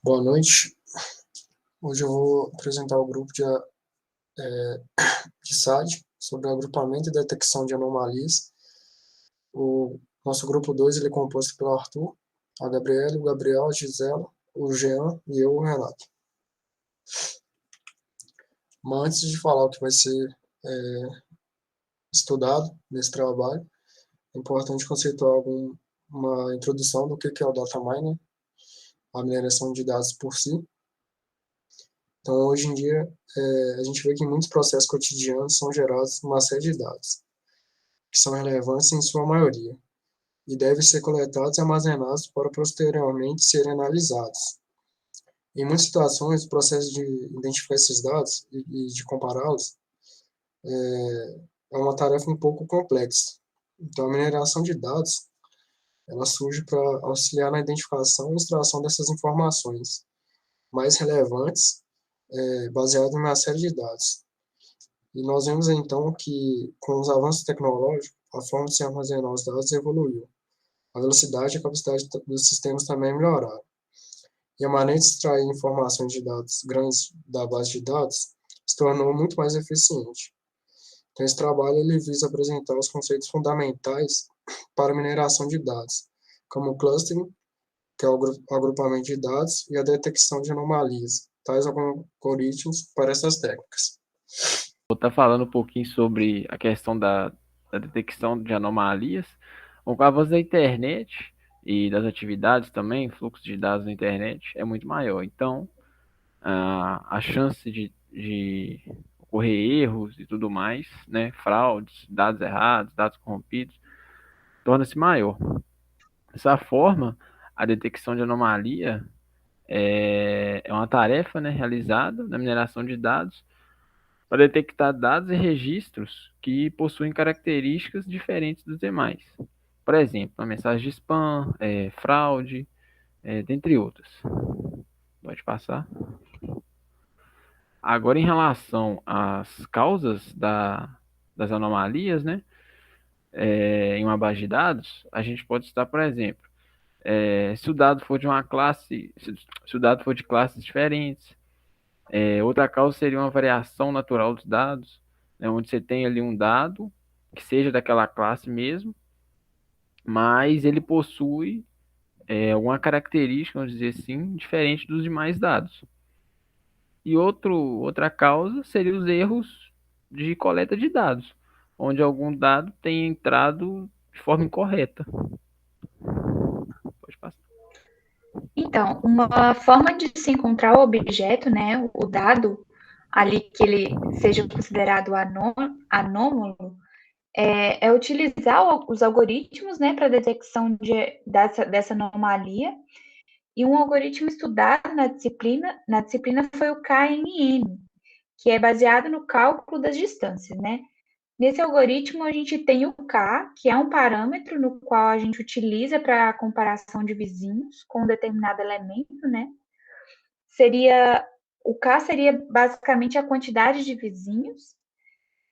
Boa noite. Hoje eu vou apresentar o grupo de SAD sobre agrupamento e detecção de anomalias. O nosso grupo 2 ele é composto pelo Arthur, a Gabriela, o Gabriel, a Gisela, o Jean e eu, o Renato. Mas antes de falar o que vai ser estudado nesse trabalho, é importante conceituar uma introdução do que é o data mining, a mineração de dados por si. Então, hoje em dia, a gente vê que em muitos processos cotidianos são gerados uma série de dados, que são relevantes em sua maioria, e devem ser coletados e armazenados para posteriormente serem analisados. Em muitas situações, o processo de identificar esses dados e de compará-los é uma tarefa um pouco complexa. Então, a mineração de dados ela surge para auxiliar na identificação e extração dessas informações mais relevantes, baseado em uma série de dados. E nós vemos então que, com os avanços tecnológicos, a forma de se armazenar os dados evoluiu. A velocidade e a capacidade dos sistemas também melhoraram. E a maneira de extrair informações de dados grandes da base de dados se tornou muito mais eficiente. Então, esse trabalho ele visa apresentar os conceitos fundamentais para a mineração de dados, como o clustering, que é o agrupamento de dados, e a detecção de anomalias, tais algoritmos para essas técnicas. Vou estar falando um pouquinho sobre a questão da detecção de anomalias. Com o avanço da internet e das atividades também, fluxo de dados na internet é muito maior. Então, a chance de ocorrer erros e tudo mais, né, fraudes, dados errados, dados corrompidos, torna-se maior. Dessa forma, a detecção de anomalia é uma tarefa, né, realizada na mineração de dados para detectar dados e registros que possuem características diferentes dos demais. Por exemplo, a mensagem de spam, fraude, dentre outras. Pode passar. Agora, em relação às causas das anomalias, né, em uma base de dados, a gente pode citar, por exemplo, se o dado for de uma classe, se o dado for de classes diferentes. Outra causa seria uma variação natural dos dados, né, onde você tem ali um dado que seja daquela classe mesmo, mas ele possui alguma característica, vamos dizer assim, diferente dos demais dados. E outra causa seria os erros de coleta de dados, onde algum dado tem entrado de forma incorreta. Pode passar. Então, uma forma de se encontrar o objeto, né, o dado, ali que ele seja considerado anômalo, é utilizar os algoritmos, né, para detecção dessa anomalia. E um algoritmo estudado na disciplina foi o KNN, que é baseado no cálculo das distâncias, né? Nesse algoritmo, a gente tem o K, que é um parâmetro no qual a gente utiliza para a comparação de vizinhos com um determinado elemento, né? O K seria basicamente a quantidade de vizinhos,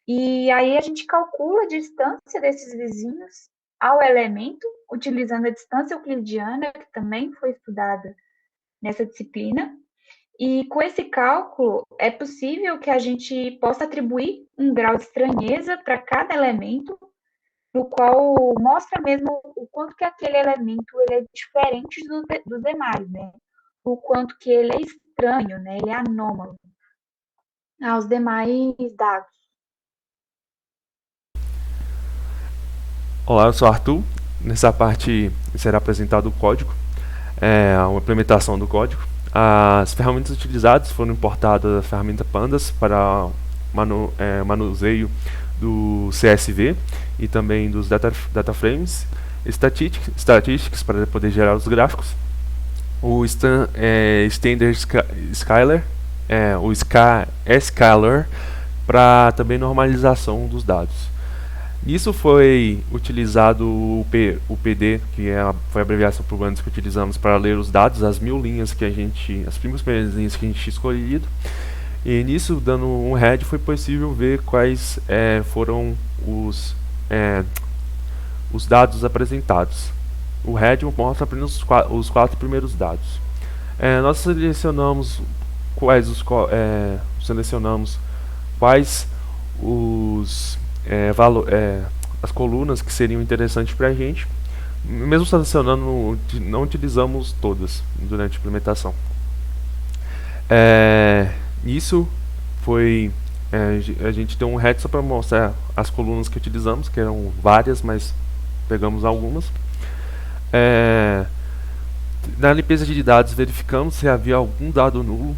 e aí a gente calcula a distância desses vizinhos ao elemento, utilizando a distância euclidiana, que também foi estudada nessa disciplina. E com esse cálculo, é possível que a gente possa atribuir um grau de estranheza para cada elemento, no qual mostra mesmo o quanto que aquele elemento ele é diferente dos demais, né? O quanto que ele é estranho, né? Ele é anômalo aos demais dados. Olá, eu sou Arthur. Nessa parte será apresentado o código, uma implementação do código. As ferramentas utilizadas foram importadas da ferramenta Pandas para manuseio do CSV e também dos data frames, statistics para poder gerar os gráficos, o Standard Scalar, Scalar para também normalização dos dados. Nisso foi utilizado o PD, que foi a abreviação por anos que utilizamos para ler os dados, as 1000 linhas que as primeiras linhas que a gente tinha escolhido. E nisso, dando um head, foi possível ver quais foram os dados apresentados. O head mostra apenas os quatro primeiros dados. Nós selecionamos quais os as colunas que seriam interessantes para a gente. Mesmo selecionando, não utilizamos todas durante a implementação. Isso foi... a gente tem um head só para mostrar as colunas que utilizamos, que eram várias, mas pegamos algumas. Na limpeza de dados, verificamos se havia algum dado nulo.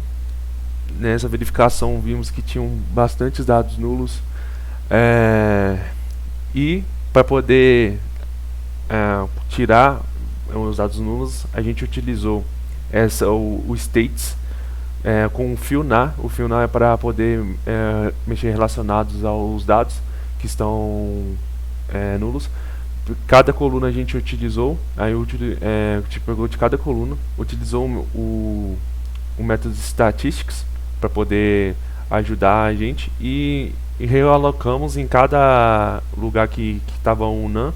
Nessa verificação, vimos que tinham bastantes dados nulos. E para poder tirar os dados nulos, a gente utilizou o states com o FILNAR. O FILNAR é para poder mexer relacionados aos dados que estão nulos. Cada coluna a gente utilizou, pegou de cada coluna, utilizou o método statistics para poder ajudar a gente e realocamos em cada lugar que estava um none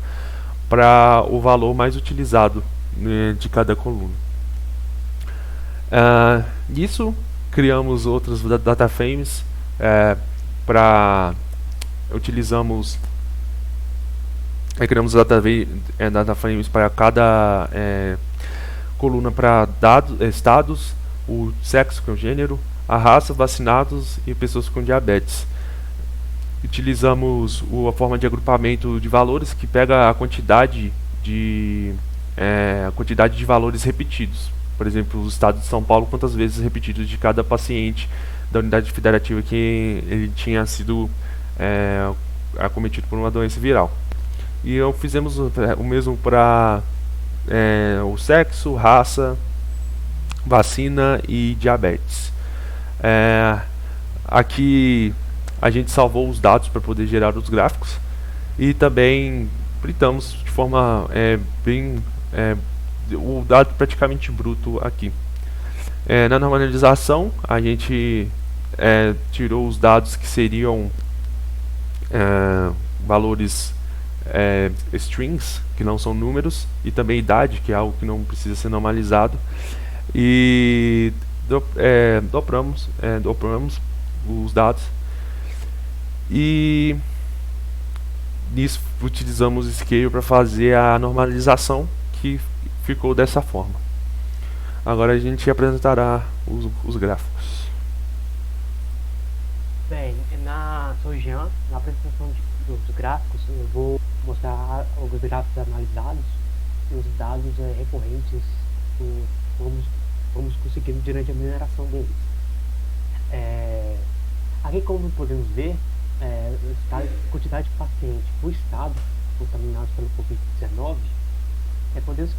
para o valor mais utilizado, né, de cada coluna. Nisso criamos outras data frames criamos data frames para cada coluna para estados, o sexo, que é o gênero, a raça, vacinados e pessoas com diabetes. Utilizamos a forma de agrupamento de valores que pega a quantidade de valores repetidos. Por exemplo, o estado de São Paulo, quantas vezes repetidos de cada paciente da unidade federativa que ele tinha sido acometido por uma doença viral. E fizemos o mesmo para o sexo, raça, vacina e diabetes. Aqui a gente salvou os dados para poder gerar os gráficos e também printamos de forma o dado praticamente bruto aqui. Na normalização, a gente tirou os dados que seriam valores strings, que não são números, e também idade, que é algo que não precisa ser normalizado, e dobramos os dados, e nisso utilizamos o scale para fazer a normalização, que ficou dessa forma. Agora a gente apresentará os gráficos. Bem, sou o Jean. Na apresentação dos gráficos, eu vou mostrar alguns gráficos analisados e os dados recorrentes que vamos conseguindo durante a mineração deles. Aqui, como podemos ver, a quantidade de pacientes por estado contaminados pelo Covid-19, podemos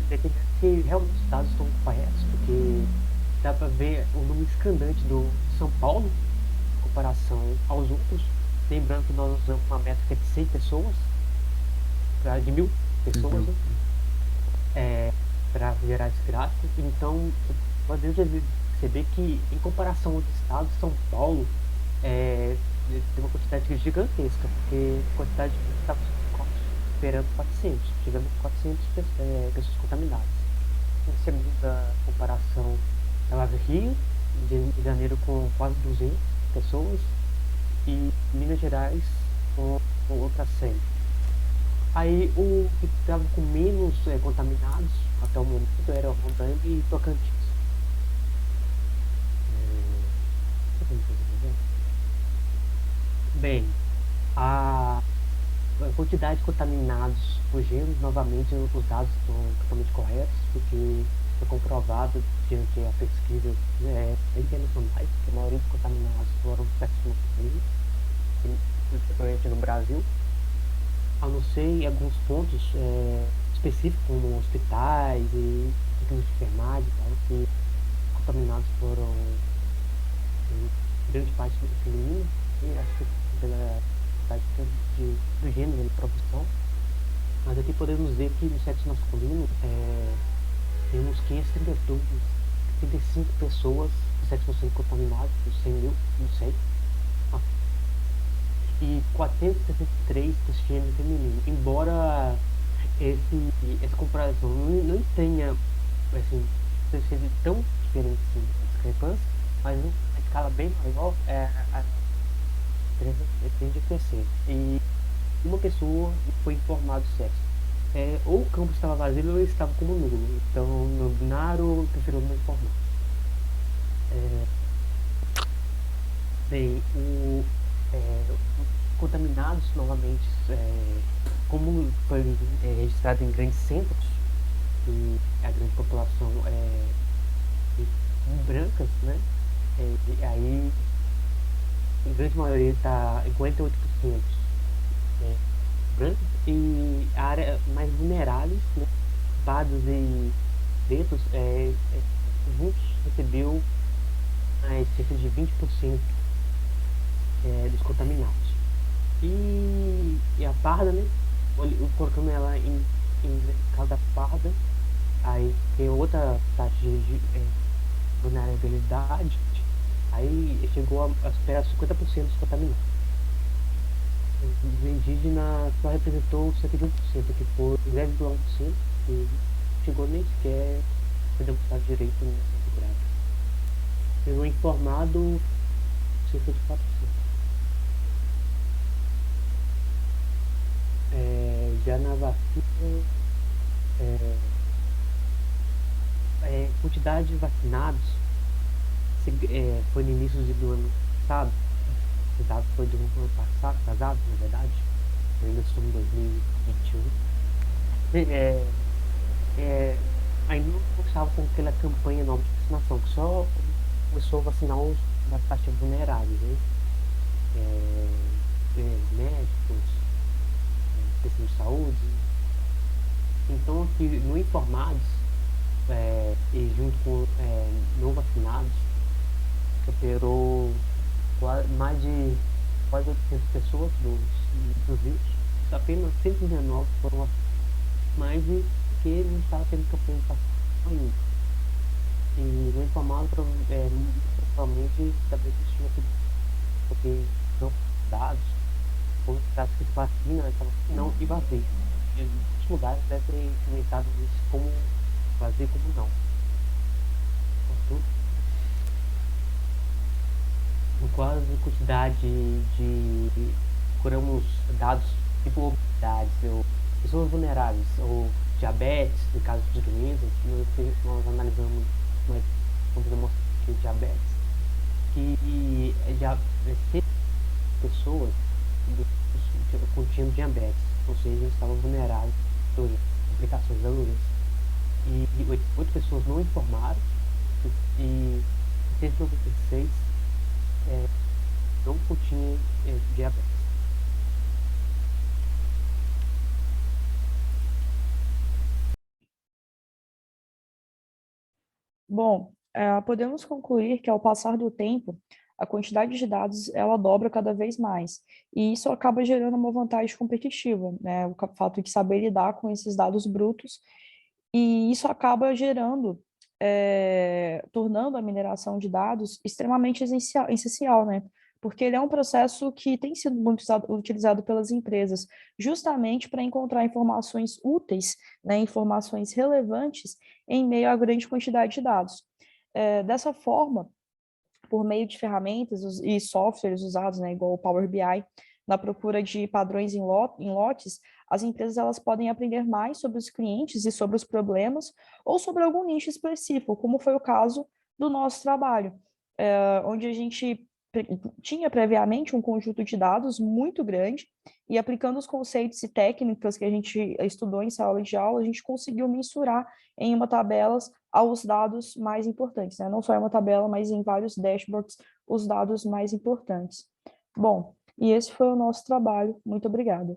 detectar que realmente os dados estão corretos, porque dá para ver o número escandante do São Paulo em comparação aos outros. Lembrando que nós usamos uma métrica de 100 pessoas, de 1000 pessoas, para gerar esse gráfico. Então, podemos perceber que, em comparação aos estados, São Paulo tem uma quantidade gigantesca, porque a quantidade de estamos esperando 400, tivemos 400 pessoas contaminadas. Em segunda comparação, estava Rio de Janeiro com quase 200 pessoas e Minas Gerais com outras 100. Aí o que estava com menos contaminados até o momento era Rondônia e Tocantins. Bem, a quantidade de contaminados por gêneros, novamente os dados estão totalmente corretos, porque foi comprovado diante a pesquisa internacionais que a maioria dos contaminados foram sexo masculino, principalmente no Brasil, a não ser em alguns pontos específicos, como hospitais e clínicas de enfermagem e tal, que contaminados foram em grande parte feminina, e acho que pela do gênero de profissão. Mas aqui podemos ver que no sexo masculino temos 535 pessoas do sexo masculino contaminadas, dos 100 mil, não sei, e 463 do gênero feminino. Embora essa comparação não tenha assim, seja tão diferente assim, a discrepância, mas em escala bem maior, a diferença tende a crescer. E uma pessoa foi informado do sexo. Ou o campo estava vazio ou ele estava como nulo. Então, no binário, prefiro não informar. Bem, contaminados novamente, como foi registrado em grandes centros, e a grande população brancas, né? E aí, a grande maioria está em 48% brancos, e a área mais vulneráveis, né? Pardos e pretos, juntos recebeu cerca de 20% dos contaminados. E a parda, né? Colocando ela em cada parda, aí tem outra taxa de vulnerabilidade, aí chegou a superar 50% dos contaminados. O indígena só representou cerca de 1%, que foi 0,1%, que chegou nem sequer a demonstrar direito nessa gráfica. Pelo informado, cerca de 4%. Já na vacina, quantidade de vacinados foi no início do ano passado. Esse dado foi do ano passado, na verdade. Ainda estamos em 2021. Ainda não estava com aquela campanha nova de vacinação, que só começou a vacinar os da faixa vulneráveis, né? Médicos, pessoas de saúde. Então, aqui no informados, e junto com não vacinados, operou mais de quase 800 pessoas dos vírus. Apenas 119 foram vacinadas, mas porque não estava tendo campanha de vacinação ainda. E no informado, provavelmente também existia porque não dados, ou dados que vacina, não e vazio. Em muitos lugares deve ter implementado isso como vazio como não. Portanto, no quase quantidade de procuramos dados tipo obesidade, ou pessoas vulneráveis, ou diabetes, no caso de doenças, nós analisamos como demonstrativo de diabetes, que já 6 pessoas continham diabetes, ou seja, estavam vulneráveis por complicações da doença. E 8 pessoas não informaram, e 196 não continham diabetes. Bom, podemos concluir que ao passar do tempo, a quantidade de dados ela dobra cada vez mais, e isso acaba gerando uma vantagem competitiva, né? O fato de saber lidar com esses dados brutos, e isso acaba gerando, tornando a mineração de dados extremamente essencial, né? Porque ele é um processo que tem sido muito utilizado pelas empresas, justamente para encontrar informações úteis, né, informações relevantes em meio à grande quantidade de dados. Dessa forma, por meio de ferramentas e softwares usados, né, igual o Power BI, na procura de padrões em lotes, as empresas elas podem aprender mais sobre os clientes e sobre os problemas, ou sobre algum nicho específico, como foi o caso do nosso trabalho, onde a gente tinha previamente um conjunto de dados muito grande, e aplicando os conceitos e técnicas que a gente estudou em sala de aula, a gente conseguiu mensurar em uma tabela aos dados mais importantes, né? Não só em uma tabela, mas em vários dashboards, os dados mais importantes. Bom, e esse foi o nosso trabalho. Muito obrigada.